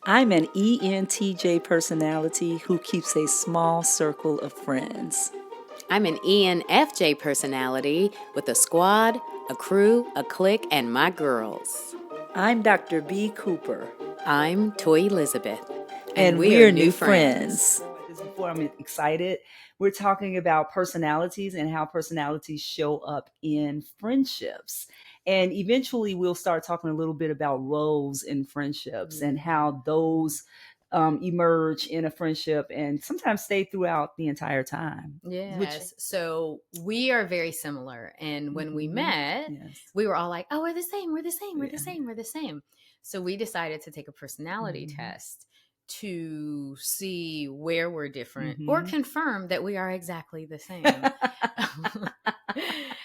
I'm an ENTJ personality who keeps a small circle of friends. I'm an ENFJ personality with a squad, a crew, a clique, and my girls. I'm Dr. B. Cooper. I'm Toyi Elizabeth. And we're new friends. Before I'm excited, we're talking about personalities and how personalities show up in friendships. And eventually we'll start talking a little bit about roles in friendships and how those emerge in a friendship and sometimes stay throughout the entire time. Yes. So we are very similar. And when we met, we were all like, oh, we're the same. We're the same. We're the same. We're the same. So we decided to take a personality test to see where we're different or confirm that we are exactly the same.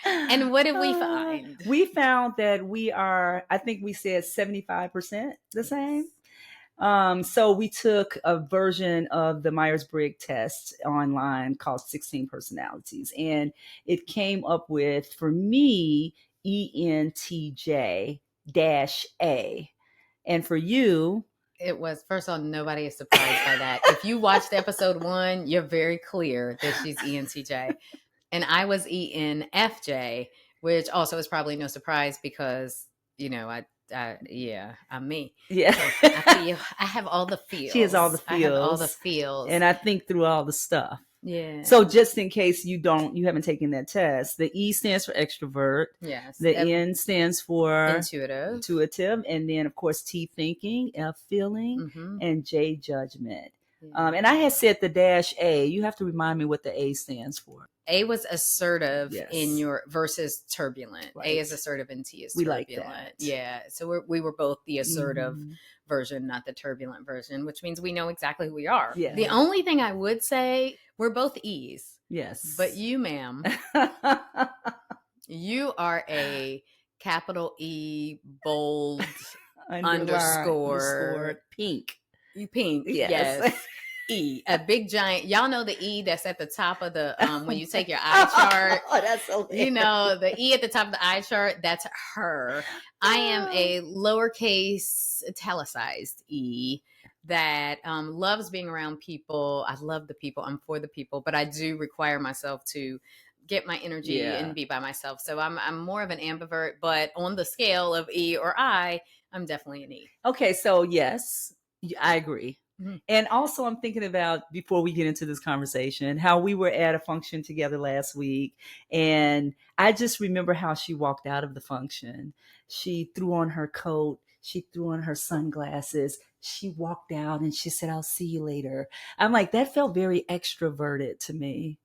And what did we find? We found that we are, I think we said 75% the same. So we took a version of the Myers-Briggs test online called 16 Personalities. And it came up with, for me, ENTJ-A. And for you, it was, first of all, nobody is surprised by that. If you watched episode 1, you're very clear that she's ENTJ. And I was ENFJ, which also is probably no surprise because, you know, I'm me. Yeah. So I have all the feels. She has all the feels. I have all the feels. And I think through all the stuff. Yeah. So just in case you haven't taken that test, the E stands for extrovert. Yes. The N stands for intuitive. And then of course T thinking, F feeling, and J judgment. Yeah. And I had said the -A. You have to remind me what the A stands for. A was assertive in your versus turbulent. Right. A is assertive and T is turbulent. We like that. Yeah. So we were both the assertive version, not the turbulent version, which means we know exactly who we are. Yeah. The only thing I would say, we're both E's. Yes. But you, ma'am, you are a capital E, bold, underscore pink. You pink. Yes. E, a big giant. Y'all know the E that's at the top of the when you take your eye chart. Oh, that's so weird. You know, the E at the top of the eye chart, that's her. I am a lowercase italicized E that loves being around people. I love the people. I'm for the people, but I do require myself to get my energy and be by myself. So I'm more of an ambivert, but on the scale of E or I, I'm definitely an E. Okay, so yes, I agree. And also I'm thinking about, before we get into this conversation, how we were at a function together last week. And I just remember how she walked out of the function. She threw on her coat. She threw on her sunglasses. She walked out and she said, I'll see you later. I'm like, that felt very extroverted to me.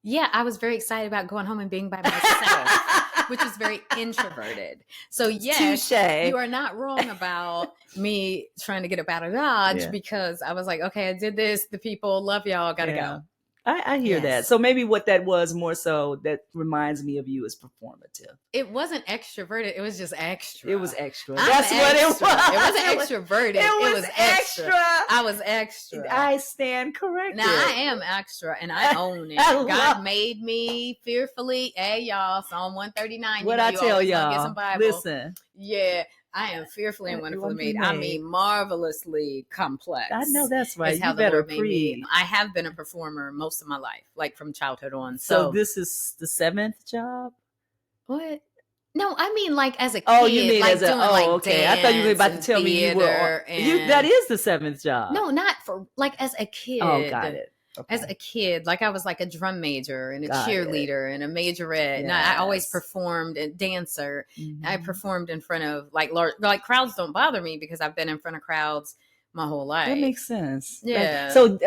Yeah, I was very excited about going home and being by myself, which is very introverted. So yes, touché. You are not wrong about me trying to get up out of Dodge because I was like, okay, I did this. The people love y'all. Gotta go. I hear that. So maybe what that was more so that reminds me of you is performative. It wasn't extroverted. It was just extra. It was extra. That's what it was. It wasn't extroverted. It was extra. I was extra. I stand corrected. Now I am extra and I own it. God made me fearfully. Hey y'all, Psalm 139. What I tell y'all, get some Bible. Listen. Yeah. I am fearfully and wonderfully made. I mean, marvelously complex. I know that's right. You better preach. I have been a performer most of my life, like from childhood on. So this is the 7th job? What? No, I mean like as a kid. Oh, you mean like as a, okay. I thought you were about to tell me you were, that is the 7th job. No, not for, like as a kid. Oh, got it. Okay. As a kid, like I was like a drum major and a cheerleader and a majorette. Yes. And I always performed and dancer. I performed in front of like crowds don't bother me because I've been in front of crowds my whole life. That makes sense. Yeah. So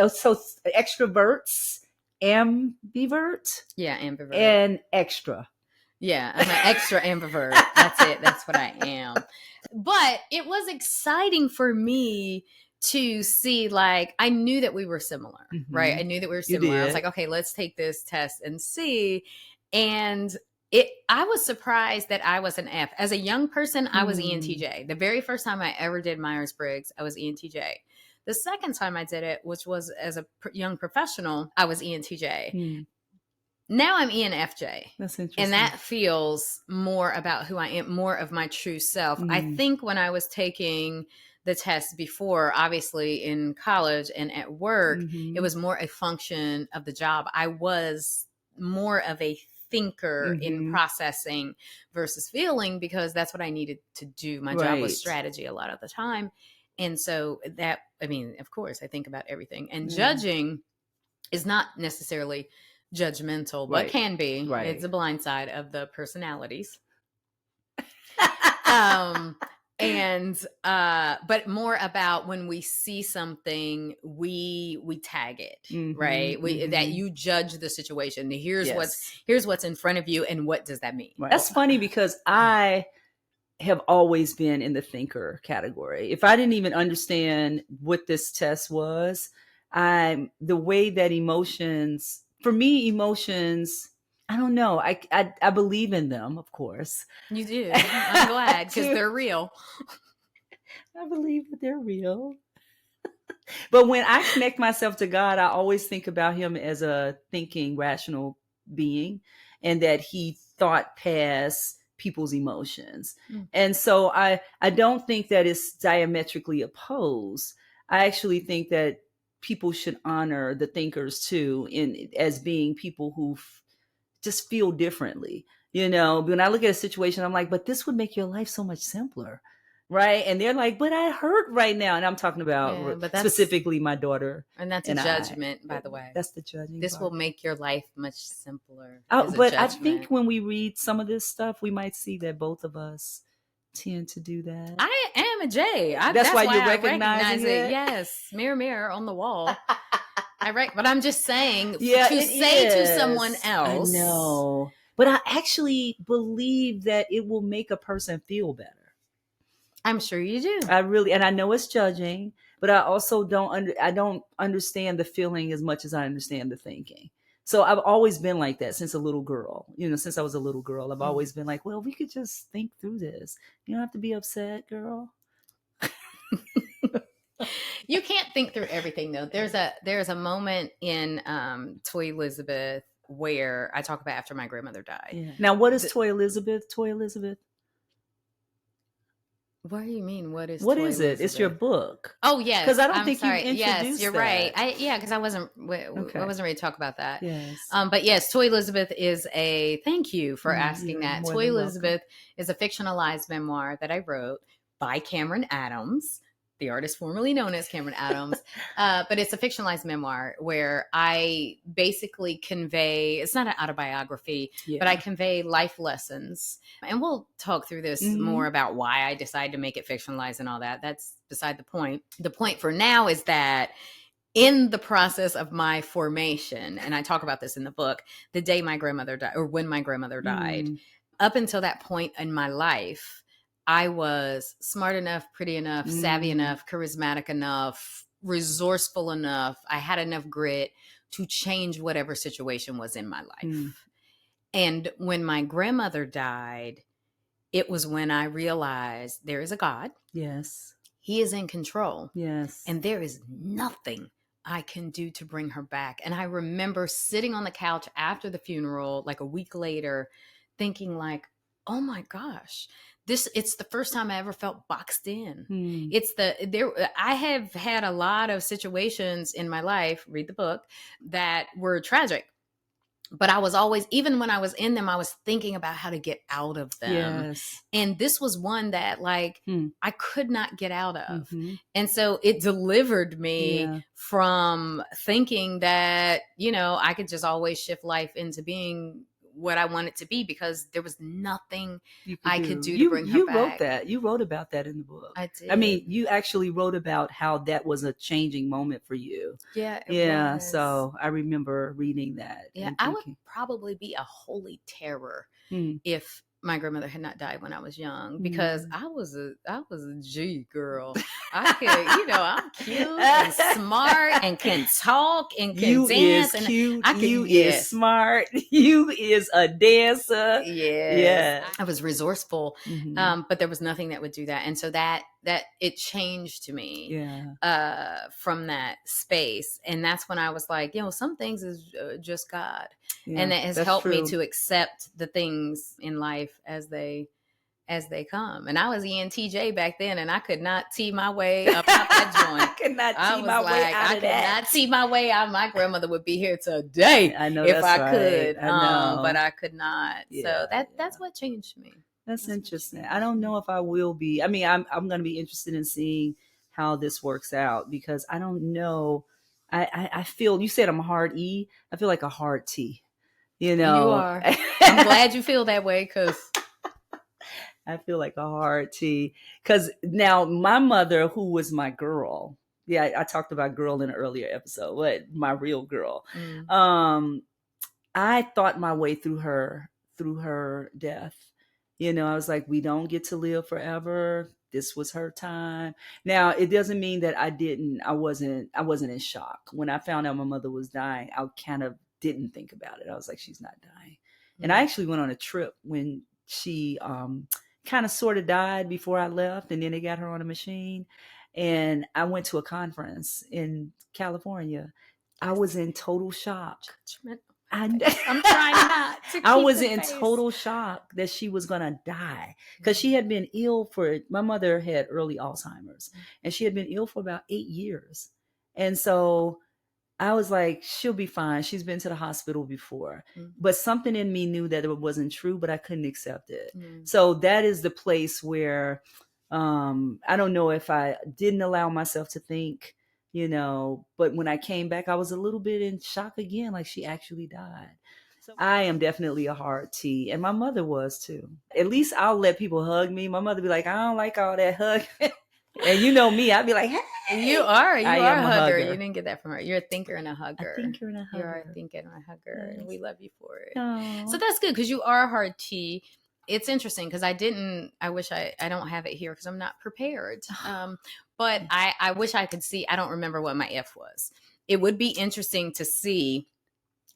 extroverts, ambivert. Yeah, ambivert. And extra. Yeah, I'm an extra ambivert. That's it. That's what I am. But it was exciting for me to see, like, I knew that we were similar, right? I knew that we were similar. I was like, okay, let's take this test and see. And I was surprised that I was an F. As a young person, I was ENTJ. The very first time I ever did Myers-Briggs, I was ENTJ. The second time I did it, which was as a young professional, I was ENTJ. Now I'm ENFJ. That's interesting. And that feels more about who I am, more of my true self. I think when I was taking the test before, obviously in college and at work, Mm-hmm. it was more a function of the job. I was more of a thinker in Mm-hmm. processing versus feeling, because that's what I needed to do. My job was Right. strategy a lot of the time. And so that, I mean, of course, I think about everything. And Yeah. judging is not necessarily judgmental, but Right. can be. Right. It's a blind side of the personalities. But more about when we see something, we tag it, Mm-hmm. right? Mm-hmm. That you judge the situation. Here's Yes. what's in front of you, and what does that mean? Right. That's funny because I have always been in the thinker category. If I didn't even understand what this test was, the way that emotions, for me, emotions, I don't know. I believe in them, of course. You do. I'm glad, because do. they're real. I believe that they're real. But when I connect myself to God, I always think about him as a thinking, rational being, and that he thought past people's emotions. And so I don't think that it's diametrically opposed. I actually think that people should honor the thinkers too, as being people who just feel differently. When I look at a situation, I'm like, but this would make your life so much simpler. Right. And they're like, but I hurt right now. And I'm talking about specifically my daughter. And that's a judgment, by the way. That's the judging. This will make your life much simpler. But I think when we read some of this stuff, we might see that both of us tend to do that. I am a J. That's why you recognize it. Yes. Mirror, mirror on the wall. But I'm just saying, to to someone else. I know. But I actually believe that it will make a person feel better. I'm sure you do. And I know it's judging, but I also don't understand the feeling as much as I understand the thinking. So I've always been like that since a little girl. Since I was a little girl, I've always been like, well, we could just think through this. You don't have to be upset, girl. You can't think through everything, though. There's a moment in Toyi Elizabeth where I talk about after my grandmother died. Yeah. Now, what is Toyi Elizabeth? Toyi Elizabeth? What do you mean? What is it? It's your book. Oh, yes. Because I don't think you introduced Yes, you're that. right. Because I wasn't ready to talk about that. Yes. But yes, Toyi Elizabeth is thank you for asking that. Toyi Elizabeth is a fictionalized memoir that I wrote by Cameron Adams, the artist formerly known as Cameron Adams. But it's a fictionalized memoir where I basically convey, it's not an autobiography, but I convey life lessons. And we'll talk through this more about why I decided to make it fictionalized and all that. That's beside the point. The point for now is that in the process of my formation, and I talk about this in the book, the day my grandmother died, or when my grandmother died, up until that point in my life, I was smart enough, pretty enough, savvy enough, charismatic enough, resourceful enough. I had enough grit to change whatever situation was in my life. And when my grandmother died, it was when I realized there is a God. Yes. He is in control. Yes. And there is nothing I can do to bring her back. And I remember sitting on the couch after the funeral, like a week later, thinking like, oh my gosh, it's the first time I ever felt boxed in. I have had a lot of situations in my life, read the book, that were tragic. But I was always, even when I was in them, I was thinking about how to get out of them. Yes. And this was one that I could not get out of. And so it delivered me from thinking that, I could just always shift life into being what I want it to be, because there was nothing I could do to bring her back. You wrote that. You wrote about that in the book. I did. I mean, you actually wrote about how that was a changing moment for you. Yeah, it was. So I remember reading that. Yeah, I would probably be a holy terror if my grandmother had not died when I was young, because I was a G girl. I could, I'm cute and smart and can talk and can dance. And cute. You is smart. You is a dancer. Yeah. I was resourceful, but there was nothing that would do that. And so that it changed to me from that space. And that's when I was like, some things is just God. And that has helped me to accept the things in life as they as they come. And I was ENTJ back then, and I could not tee my way up out that joint. I could not tee my way out of that. I could not tee my way out. My grandmother would be here today I know if that's I right. could. I know. But I could not. Yeah, so that's what changed me. That's interesting. I don't know if I will be. I mean, I'm going to be interested in seeing how this works out, because I don't know. I feel, you said I'm a hard E. I feel like a hard T. You know, you are. I'm glad you feel that way, because I feel like a hard T. Because now my mother, who was my girl, yeah, I talked about girl in an earlier episode, but my real girl. I thought my way through her death. You know, I was like, we don't get to live forever. This was her time. Now, it doesn't mean that I wasn't in shock. When I found out my mother was dying, I kind of didn't think about it. I was like, she's not dying. And I actually went on a trip when she kind of sort of died before I left, and then they got her on a machine. And I went to a conference in California. I was in total shock. I'm trying not to. I was in total shock that she was going to die, because she had been ill my mother had early Alzheimer's, and she had been ill for about 8 years. And so I was like, she'll be fine. She's been to the hospital before. But something in me knew that it wasn't true, but I couldn't accept it. So that is the place where I don't know if I didn't allow myself to think, you know, but when I came back, I was a little bit in shock again, like she actually died. So I am definitely a hard T, and my mother was too. At least I'll let people hug me. My mother be like, I don't like all that hug. And you know me, I'd be like, hey. You are a hugger. You didn't get that from her. You're a thinker and a hugger. A thinker and a hugger. You are a thinker and a hugger. Yes. And we love you for it. Aww. So that's good, because you are a hard T. It's interesting, because I wish I don't have it here because I'm not prepared. But I wish I could see. I don't remember what my F was. It would be interesting to see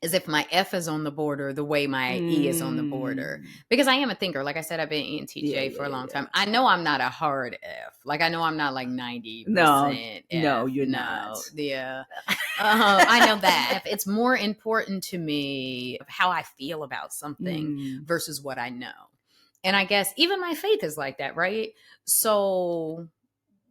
as if my F is on the border the way my E is on the border. Because I am a thinker. Like I said, I've been ENTJ for a long time. I know I'm not a hard F. Like, I know I'm not like 90%. No, F. no, you're not. Yeah. I know that. It's more important to me of how I feel about something versus what I know. And I guess even my faith is like that, right? So,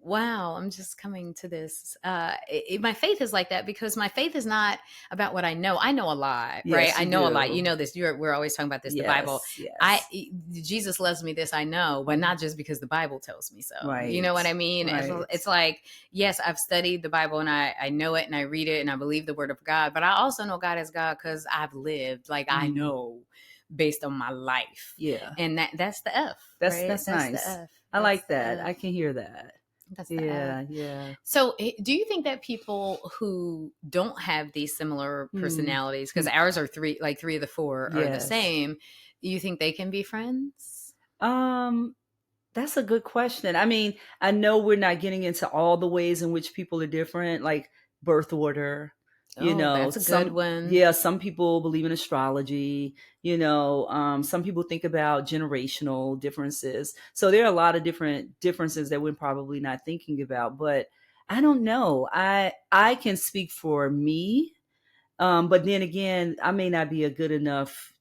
wow, I'm just coming to this. My faith is like that because my faith is not about what I know. I know a lot, Yes, right? I know do. a lot. You know this. We're always talking about this, the Bible. Yes. Jesus loves me, this I know, but not just because the Bible tells me so. Right. You know what I mean? Right. It's like, yes, I've studied the Bible and I know it and I read it and I believe the word of God, but I also know God is God because I've lived. Like, I know based on my life. Yeah. And that's the F. That's right? nice. The F. I like that. F. I can hear that. That's the F. Yeah. So do you think that people who don't have these similar personalities, because ours are three of the four are the same, you think they can be friends? That's a good question. I mean, I know we're not getting into all the ways in which people are different, like birth order. You know, that's a good one. Yeah, some people believe in astrology. You know, some people think about generational differences. So there are a lot of different differences that we're probably not thinking about. But I don't know. I can speak for me, but then again, I may not be a good enough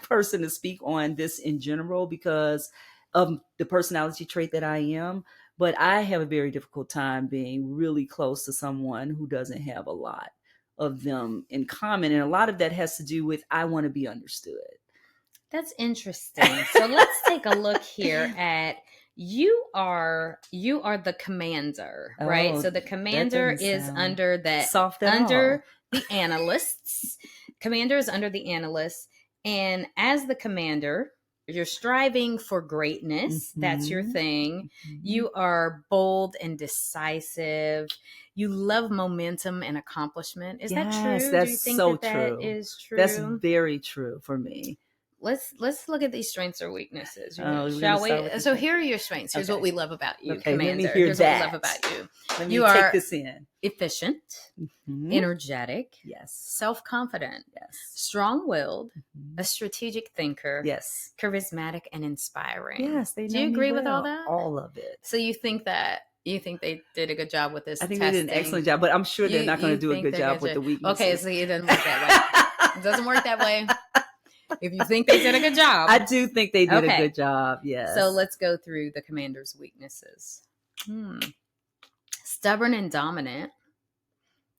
person to speak on this in general because of the personality trait that I am. But I have a very difficult time being really close to someone who doesn't have a lot of them in common. And a lot of that has to do with, I want to be understood. That's interesting. So let's take a look here at, you are the commander, right? So the commander is under that, under the analysts. Commander is under the analysts. And as the commander, you're striving for greatness. That's your thing. You are bold and decisive. You love momentum and accomplishment. Is that true? That's Do you think so that true. That is true. That's very true for me. Let's look at these strengths or weaknesses. Shall we? So here are your strengths. Here's what we love about you, okay, Commander. Let me hear Here's that. what we love about you. Let me you take are this in. Efficient, energetic, self-confident, strong-willed, a strategic thinker, charismatic, and inspiring. Yes, they know. Do you agree with all that? All of it. So you think they did a good job with this? I think testing? they did an excellent job, but I'm sure they're not going to do a good job with the weaknesses. Okay, so it doesn't work that way. It doesn't work that way. If you think they did a good job. I do think they did a good job, yes. So let's go through the commander's weaknesses. Stubborn and dominant.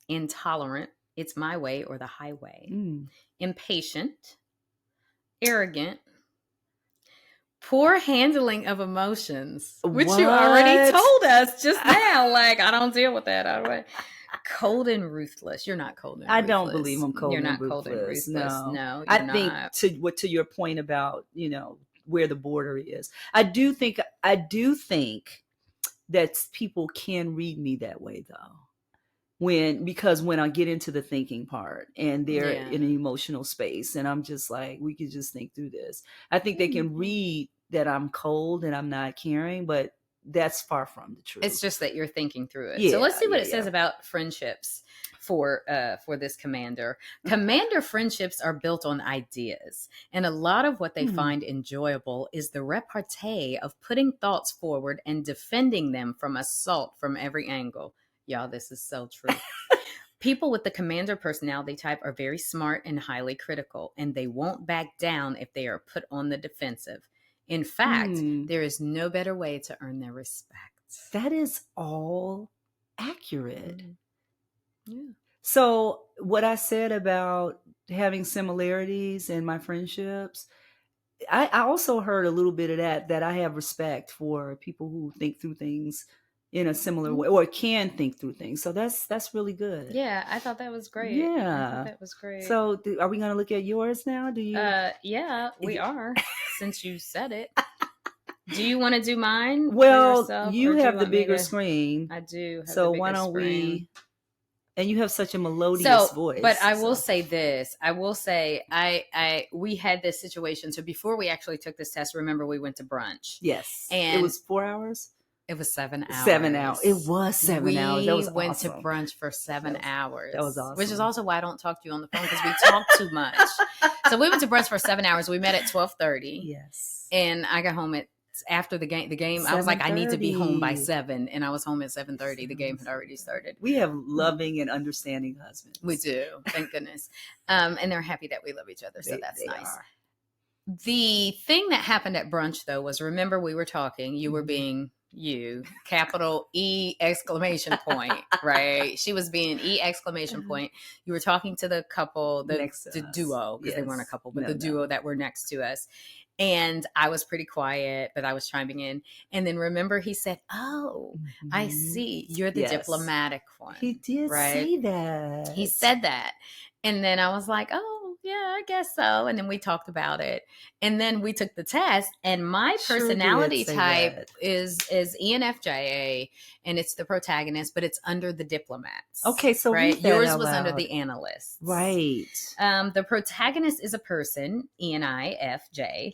Intolerant. It's my way or the highway. Impatient. Arrogant. Poor handling of emotions, which you already told us just now. Like, I don't deal with that. Cold and ruthless. You're not cold and ruthless. I don't believe I'm cold and ruthless. You're not cold and ruthless. No, I think to your point about, where the border is, I do think that people can read me that way though. Because when I get into the thinking part and they're in an emotional space and I'm just like, we could just think through this. I think they can read that I'm cold and I'm not caring, but that's far from the truth. It's just that you're thinking through it. So let's see what it says about friendships for this commander. Commander friendships are built on ideas. And a lot of what they find enjoyable is the repartee of putting thoughts forward and defending them from assault from every angle. Y'all, this is so true. People with the commander personality type are very smart and highly critical, and they won't back down if they are put on the defensive. In fact, there is no better way to earn their respect. That is all accurate. Yeah. So what I said about having similarities in my friendships, I also heard a little bit of that I have respect for people who think through things in a similar way or can think through things. So that's really good. Yeah, I thought that was great. Yeah. I thought that was great. So are we going to look at yours now? Do you? Yeah, we are, since you said it. Do you want to do mine? Well, you have the bigger screen. I do. So why don't we? And you have such a melodious voice. But I will say this. I will say we had this situation. So before we actually took this test, remember we went to brunch. Yes. And it was 4 hours? It was 7 hours. 7 hours. It was 7 hours. That was We went awesome. to brunch for 7 hours. That was awesome. Which is also why I don't talk to you on the phone, because we talk too much. So we went to brunch for 7 hours. We met at 12:30. Yes. And I got home after the game. I was like, I need to be home by 7, and I was home at 7:30. The game had already started. We have loving and understanding husbands. We do, thank goodness. And they're happy that we love each other, so that's nice. Are. The thing that happened at brunch, though, was, remember we were talking. You were being you, capital E exclamation point, right? She was being E exclamation point. You were talking to the couple, the duo, because they weren't a couple, but the duo that were next to us. And I was pretty quiet, but I was chiming in. And then remember, he said, "Oh, I see. You're the diplomatic one." He did say that. He said that. And then I was like, "Oh, yeah, I guess so." And then we talked about it. And then we took the test. And my personality type is ENFJ, and it's the protagonist, but it's under the diplomats. Okay, so yours was under the analysts. Right. The protagonist is a person, ENIFJ.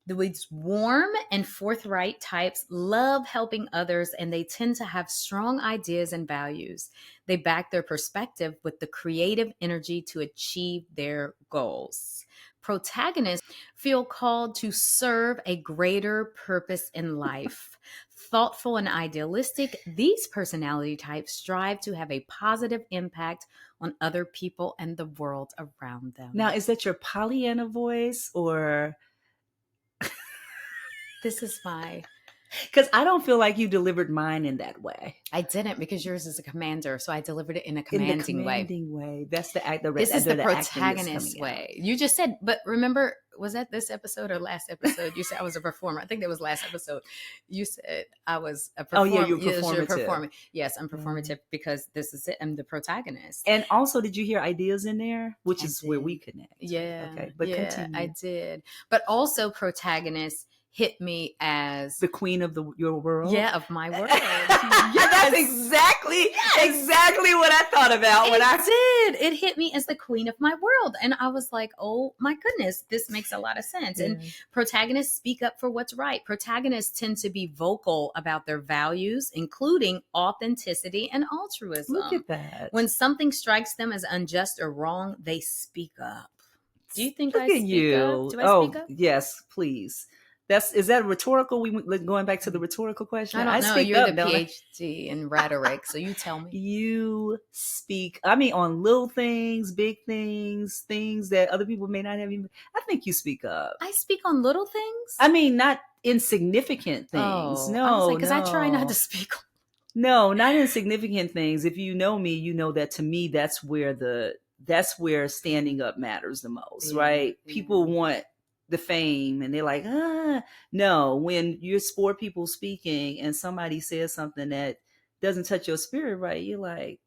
These warm and forthright types love helping others, and they tend to have strong ideas and values. They back their perspective with the creative energy to achieve their goals. Protagonists feel called to serve a greater purpose in life. Thoughtful and idealistic, these personality types strive to have a positive impact on other people and the world around them. Now, is that your Pollyanna voice, or... This is my... Because I don't feel like you delivered mine in that way. I didn't, because yours is a commander, so I delivered it in a commanding way. That's the This is the protagonist way. You just said, but remember, was that this episode or last episode? You said I was a performer. I think that was last episode. You said I was a performer. Oh, yeah, you're performative. Yes, I'm performative because this is it. I'm the protagonist. And also, did you hear ideas in there? Which is where we connect. Yeah. Okay, but continue. I did. But also, protagonist hit me as the queen of your world. Yeah, of my world. Yeah, that's exactly what I thought about It hit me as the queen of my world, and I was like, "Oh my goodness, this makes a lot of sense." And protagonists speak up for what's right. Protagonists tend to be vocal about their values, including authenticity and altruism. Look at that. When something strikes them as unjust or wrong, they speak up. Do you think I speak up? Do I speak up? Yes, please. Is that rhetorical? Going back to the rhetorical question. I don't know. Speak You're up, the don't I? PhD in rhetoric, so you tell me. You speak. I mean, on little things, big things, things that other people may not have even. I think you speak up. I speak on little things. I mean, not insignificant things. Oh, No, I was like, because no. I try not to speak. No, not insignificant things. If you know me, you know that to me, that's where standing up matters the most, right? Yeah. People want the fame and they're like, no, when you're four people speaking and somebody says something that doesn't touch your spirit, right? You're like,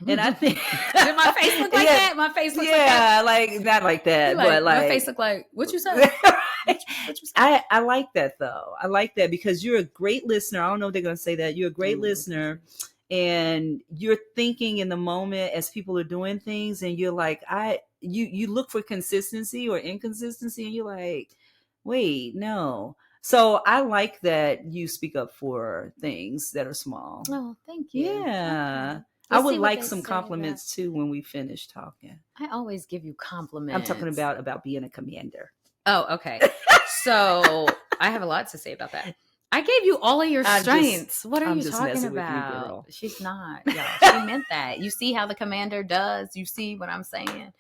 and I think did my face look like that? My face looks like that. like not like that, but like my face look like what you said. What you said? I like that though. I like that because you're a great listener. I don't know if they're gonna say that. You're a great listener. And you're thinking in the moment as people are doing things, and you're like, you look for consistency or inconsistency, and you're like, wait, no. So I like that you speak up for things that are small. Oh, thank you. Yeah. Okay. I would like some compliments too when we finish talking. I always give you compliments. I'm talking about being a commander. Oh, okay. So I have a lot to say about that. I gave you all of your strengths. What are you talking about? You, girl. She's not, y'all. She meant that. You see how the commander does? You see what I'm saying?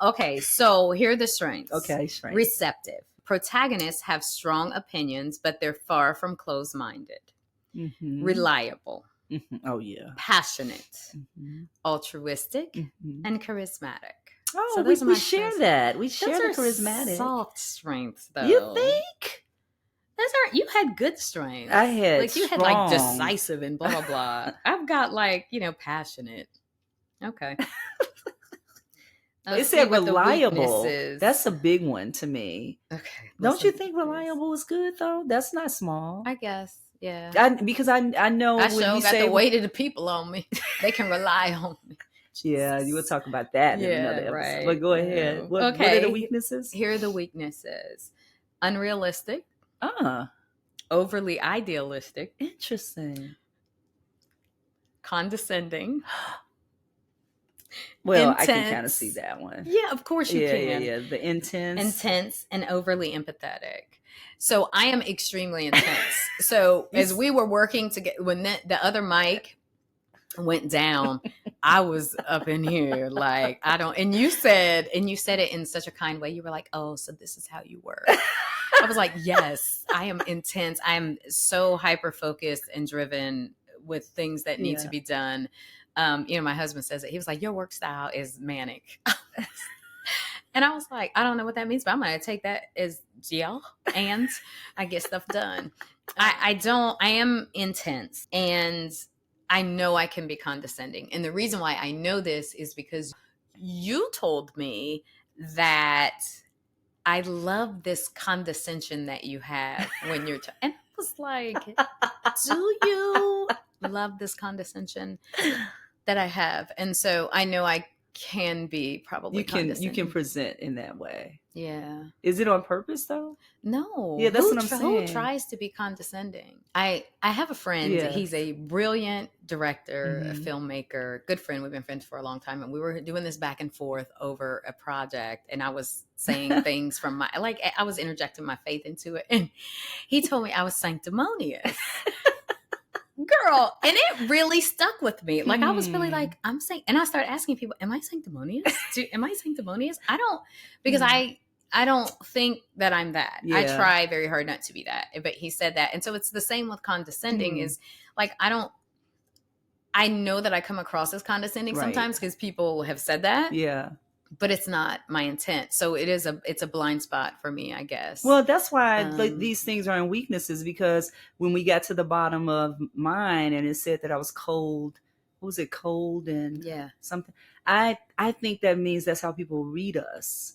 Okay, so here are the strengths. Okay, strengths. Receptive. Protagonists have strong opinions, but they're far from closed-minded. Mm-hmm. Reliable. Mm-hmm. Oh, yeah. Passionate. Mm-hmm. Altruistic. Mm-hmm. And charismatic. Oh, so we share that. We share the charismatic. Soft strengths, though. You think? You had good strengths. I had you had like decisive and blah blah blah. I've got like passionate. Okay. It said reliable. That's a big one to me. Okay. Don't you think reliable is good though? That's not small. I guess. Yeah. Because I know I when you got the weight of the people on me. They can rely on me. Yeah, you will talk about that in another episode. Right. But go ahead. What are the weaknesses? Here are the weaknesses. Unrealistic. Overly idealistic. Interesting. Condescending. Well, intense. I can kind of see that one. Yeah, of course you can. Yeah. The intense and overly empathetic. So I am extremely intense. So as we were working together, when the other mic went down, I was up in here like and you said it in such a kind way. You were like, oh, so this is how you work. I was like, yes, I am intense. I'm so hyper focused and driven with things that need to be done. My husband says it. He was like, your work style is manic. And I was like, I don't know what that means, but I'm going to take that as and I get stuff done. I am intense and I know I can be condescending. And the reason why I know this is because you told me that I love this condescension that you have when you're and I was like, do you love this condescension that I have? And so I know I can be probably you can present in that way. Yeah. Is it on purpose though? No. Yeah, that's what I'm saying. Who tries to be condescending? I have a friend. Yeah. He's a brilliant director, a filmmaker, good friend. We've been friends for a long time, and we were doing this back and forth over a project, and I was saying things from I was interjecting my faith into it, and he told me I was sanctimonious. Girl, and it really stuck with me. Like I was really like, I'm saying, and I started asking people, am I sanctimonious? Am I sanctimonious? I don't, because I don't think that I'm that. Yeah. I try very hard not to be that. But he said that. And so it's the same with condescending is like, I know that I come across as condescending sometimes because people have said that. Yeah. But it's not my intent. So it's a blind spot for me, I guess. Well, that's why these things are in weaknesses, because when we got to the bottom of mine and it said that I was cold, what was it? Cold and something. I think that means that's how people read us.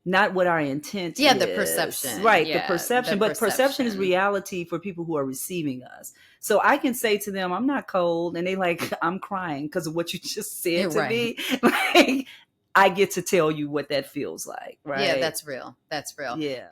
Not what our intent is. Yeah, the perception. Right, the perception. But perception is reality for people who are receiving us. So I can say to them, I'm not cold. And they like, I'm crying because of what you just said to me. Like, I get to tell you what that feels like, right? Yeah, that's real. That's real. Yeah.